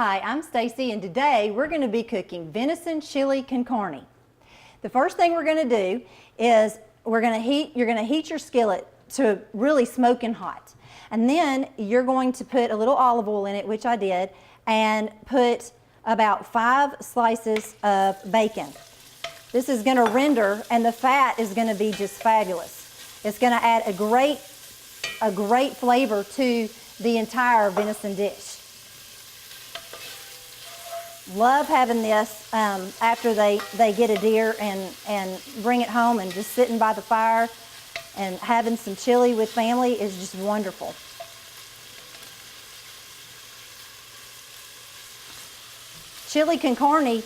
Hi, I'm Stacy, and today we're going to be cooking venison chili con carne. The first thing we're going to do is you're going to heat your skillet to really smoking hot. And then you're going to put a little olive oil in it, which I did, and put about 5 slices of bacon. This is going to render, and the fat is going to be just fabulous. It's going to add a great flavor to the entire venison dish. Love having this after they get a deer and bring it home and just sitting by the fire and having some chili with family is just wonderful. Chili con carne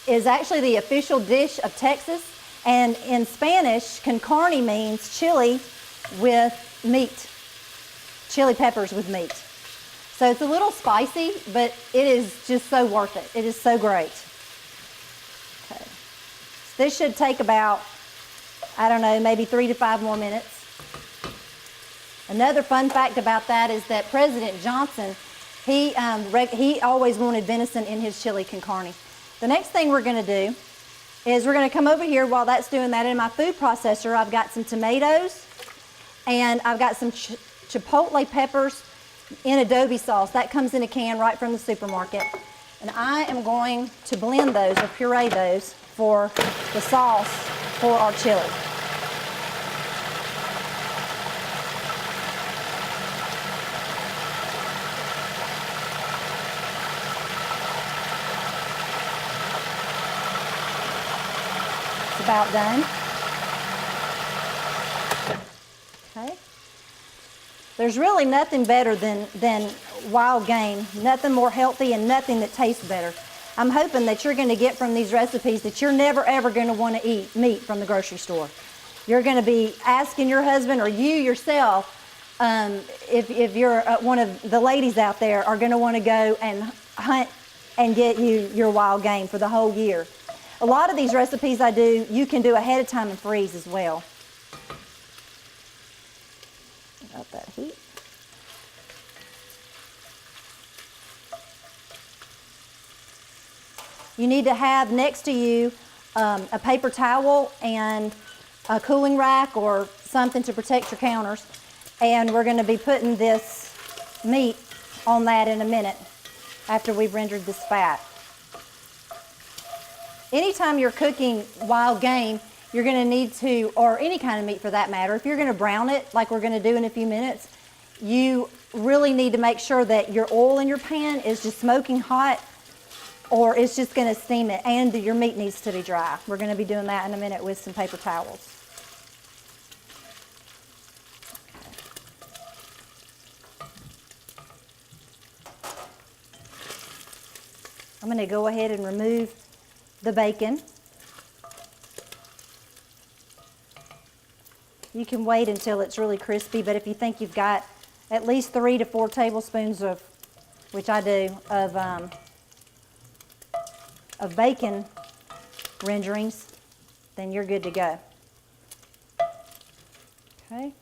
is actually the official dish of Texas, and in Spanish, con carne means chili with meat, chili peppers with meat. So it's a little spicy, but it is just so worth it. It is so great. Okay. So this should take about, I don't know, maybe 3 to 5 more minutes. Another fun fact about that is that President Johnson, he always wanted venison in his chili con carne. The next thing we're going to do is we're going to come over here while that's doing that. In my food processor, I've got some tomatoes and I've got some chipotle peppers in adobe sauce. That comes in a can right from the supermarket. And I am going to blend those or puree those for the sauce for our chili. It's about done. Okay. There's really nothing better than wild game, nothing more healthy and nothing that tastes better. I'm hoping that you're going to get from these recipes that you're never ever going to want to eat meat from the grocery store. You're going to be asking your husband or you yourself, if you're one of the ladies out there, are going to want to go and hunt and get you your wild game for the whole year. A lot of these recipes I do, you can do ahead of time and freeze as well. Up that heat. You need to have next to you a paper towel and a cooling rack or something to protect your counters. And we're going to be putting this meat on that in a minute after we've rendered this fat. Anytime you're cooking wild game, you're going to need to, or any kind of meat for that matter, if you're going to brown it like we're going to do in a few minutes, you really need to make sure that your oil in your pan is just smoking hot or it's just going to steam it, and your meat needs to be dry. We're going to be doing that in a minute with some paper towels. I'm going to go ahead and remove the bacon. You can wait until it's really crispy, but if you think you've got at least 3 to 4 tablespoons of, which I do, of bacon renderings, then you're good to go. Okay,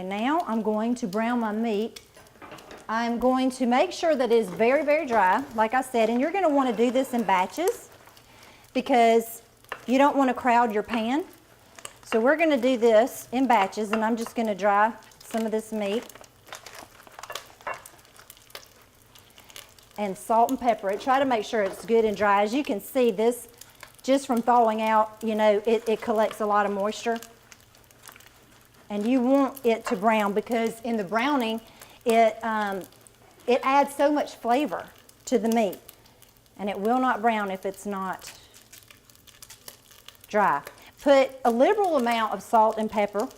now I'm going to brown my meat. I'm going to make sure that it is very, very dry, like I said, and you're going to want to do this in batches because you don't want to crowd your pan. So we're going to do this in batches, and I'm just going to dry some of this meat and salt and pepper it. Try to make sure it's good and dry. As you can see, this, just from thawing out, you know, it collects a lot of moisture. And you want it to brown because in the browning, it adds so much flavor to the meat. And it will not brown if it's not dry. Put a liberal amount of salt and pepper.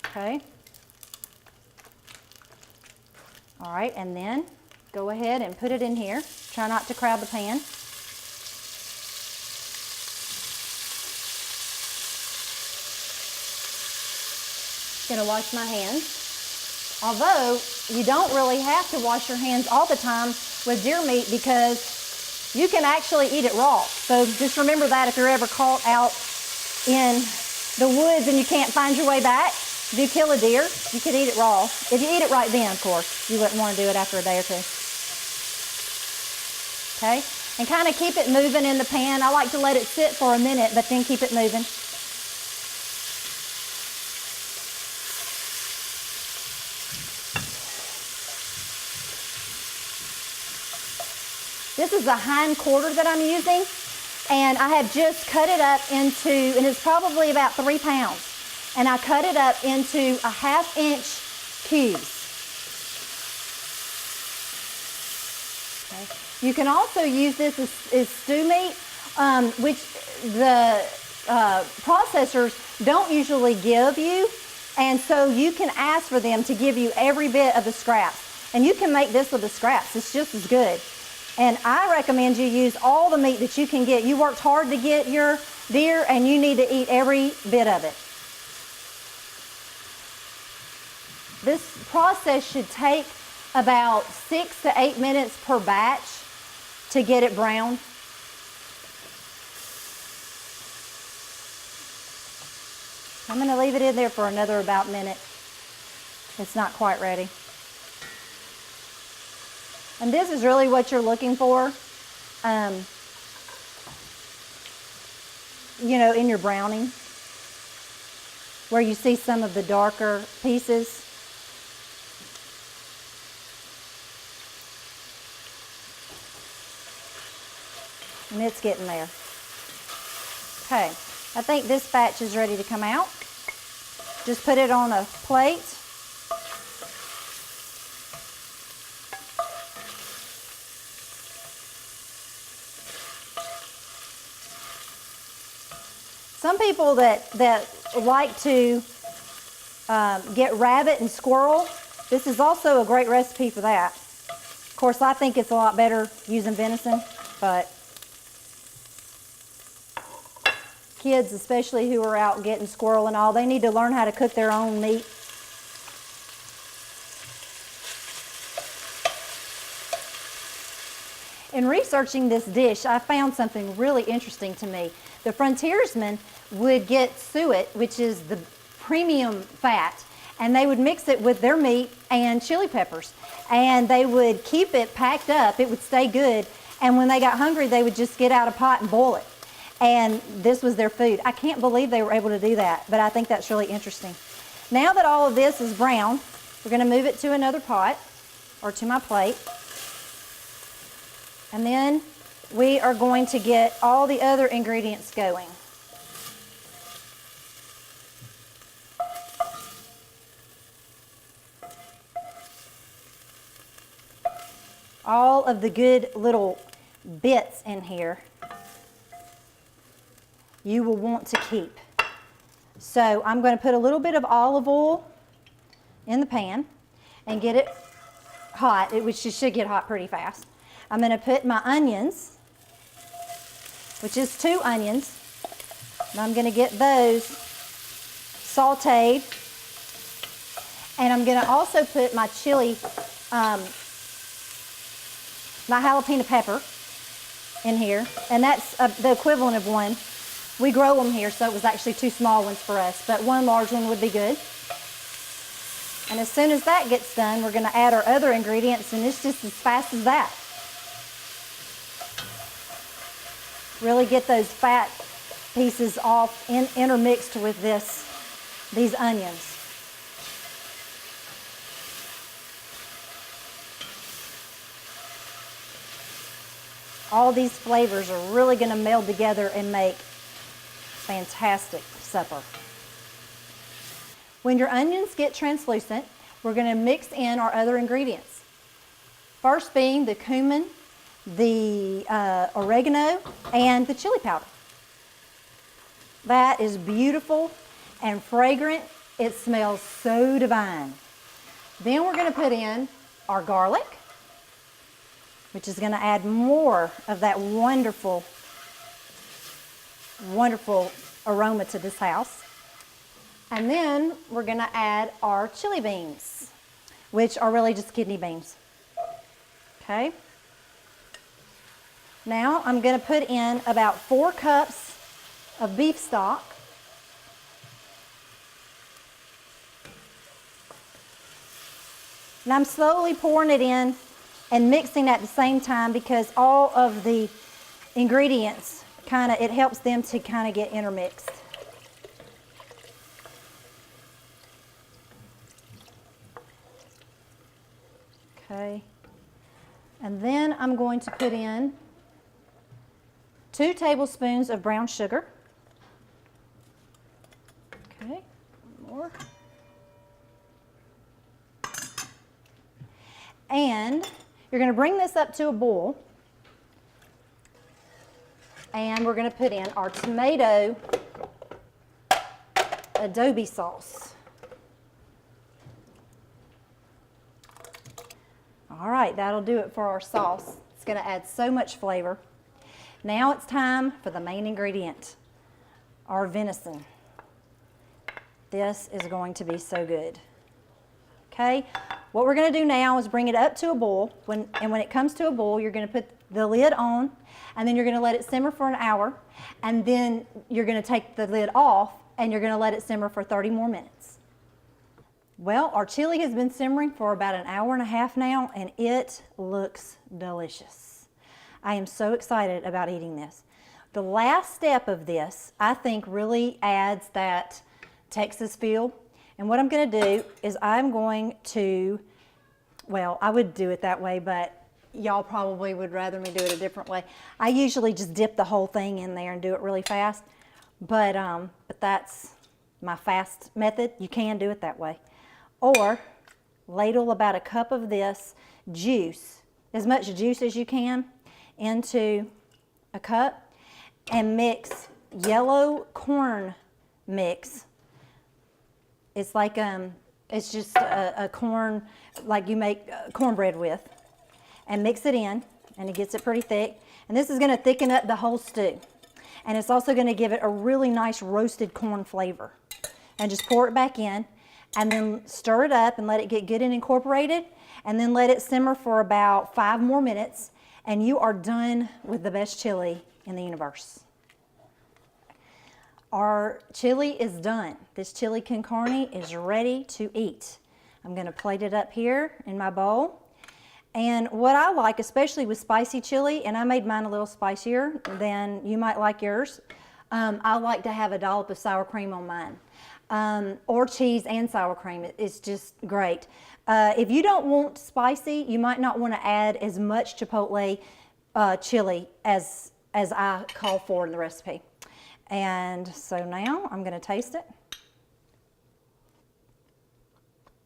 Okay. All right, and then go ahead and put it in here. Try not to crowd the pan. Gonna wash my hands. Although you don't really have to wash your hands all the time with deer meat because you can actually eat it raw. So just remember that if you're ever caught out in the woods and you can't find your way back, If you kill a deer, you could eat it raw. If you eat it right then, of course. You wouldn't want to do it after a day or two. Okay? And kind of keep it moving in the pan. I like to let it sit for a minute, but then keep it moving. This is a hind quarter that I'm using, and I have just cut it up into, and it's probably about 3 pounds, and I cut it up into a 1/2 inch cubes. Okay. You can also use this as stew meat, which the processors don't usually give you, and so you can ask for them to give you every bit of the scraps, and you can make this with the scraps. It's just as good. And I recommend you use all the meat that you can get. You worked hard to get your deer, and you need to eat every bit of it. This process should take about 6 to 8 minutes per batch to get it browned. I'm going to leave it in there for another about minute. It's not quite ready. And this is really what you're looking for, you know, in your browning, where you see some of the darker pieces. And it's getting there. Okay, I think this batch is ready to come out. Just put it on a plate. Some people that like to get rabbit and squirrel, this is also a great recipe for that. Of course, I think it's a lot better using venison, but kids, especially who are out getting squirrel and all, they need to learn how to cook their own meat. In researching this dish, I found something really interesting to me. The frontiersmen would get suet, which is the premium fat, and they would mix it with their meat and chili peppers, and they would keep it packed up. It would stay good, and when they got hungry, they would just get out a pot and boil it, and this was their food. I can't believe they were able to do that, but I think that's really interesting. Now that all of this is brown, we're going to move it to another pot or to my plate, and then we are going to get all the other ingredients going. All of the good little bits in here you will want to keep. So I'm going to put a little bit of olive oil in the pan and get it hot, which should get hot pretty fast. I'm going to put my onions, which is 2 onions, and I'm going to get those sauteed. And I'm going to also put my chili, my jalapeno pepper in here, and that's the equivalent of 1. We grow them here, so it was actually 2 small ones for us, but 1 large one would be good. And as soon as that gets done, we're going to add our other ingredients, and it's just as fast as that. Really get those fat pieces off intermixed with these onions. All these flavors are really going to meld together and make fantastic supper. When your onions get translucent, we're going to mix in our other ingredients. First being the cumin, the oregano, and the chili powder. That is beautiful and fragrant. It smells so divine. Then we're going to put in our garlic, which is going to add more of that wonderful, wonderful aroma to this house. And then we're going to add our chili beans, which are really just kidney beans. Okay. Now I'm going to put in about 4 cups of beef stock. And I'm slowly pouring it in and mixing at the same time because all of the ingredients it helps them to kind of get intermixed. Okay. And then I'm going to put in 2 tablespoons of brown sugar. Okay, more. And you're going to bring this up to a boil. And we're going to put in our tomato adobe sauce. All right, that'll do it for our sauce. It's going to add so much flavor. Now it's time for the main ingredient, our venison. This is going to be so good. Okay, what we're going to do now is bring it up to a boil. When it comes to a boil, you're going to put the lid on, and then you're going to let it simmer for an hour, and then you're going to take the lid off, and you're going to let it simmer for 30 more minutes. Well, our chili has been simmering for about an hour and a half now, and it looks delicious. I am so excited about eating this. The last step of this, I think, really adds that Texas feel. And what I'm going to do is I'm going to, well, I would do it that way, but y'all probably would rather me do it a different way. I usually just dip the whole thing in there and do it really fast, but that's my fast method. You can do it that way. Or ladle about a cup of this juice, as much juice as you can, into a cup, and mix yellow corn mix. It's like it's just a corn, like you make cornbread with, and mix it in, and it gets it pretty thick. And this is going to thicken up the whole stew, and it's also going to give it a really nice roasted corn flavor. And just pour it back in, and then stir it up and let it get good and incorporated, and then let it simmer for about 5 more minutes, and you are done with the best chili in the universe. Our chili is done. This chili con carne is ready to eat. I'm going to plate it up here in my bowl. And what I like, especially with spicy chili, and I made mine a little spicier than you might like yours, I like to have a dollop of sour cream on mine. Or cheese and sour cream. It's just great. If you don't want spicy, you might not want to add as much chipotle chili as I call for in the recipe. And so now I'm going to taste it.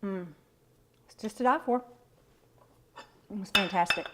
It's just to die for. It's fantastic.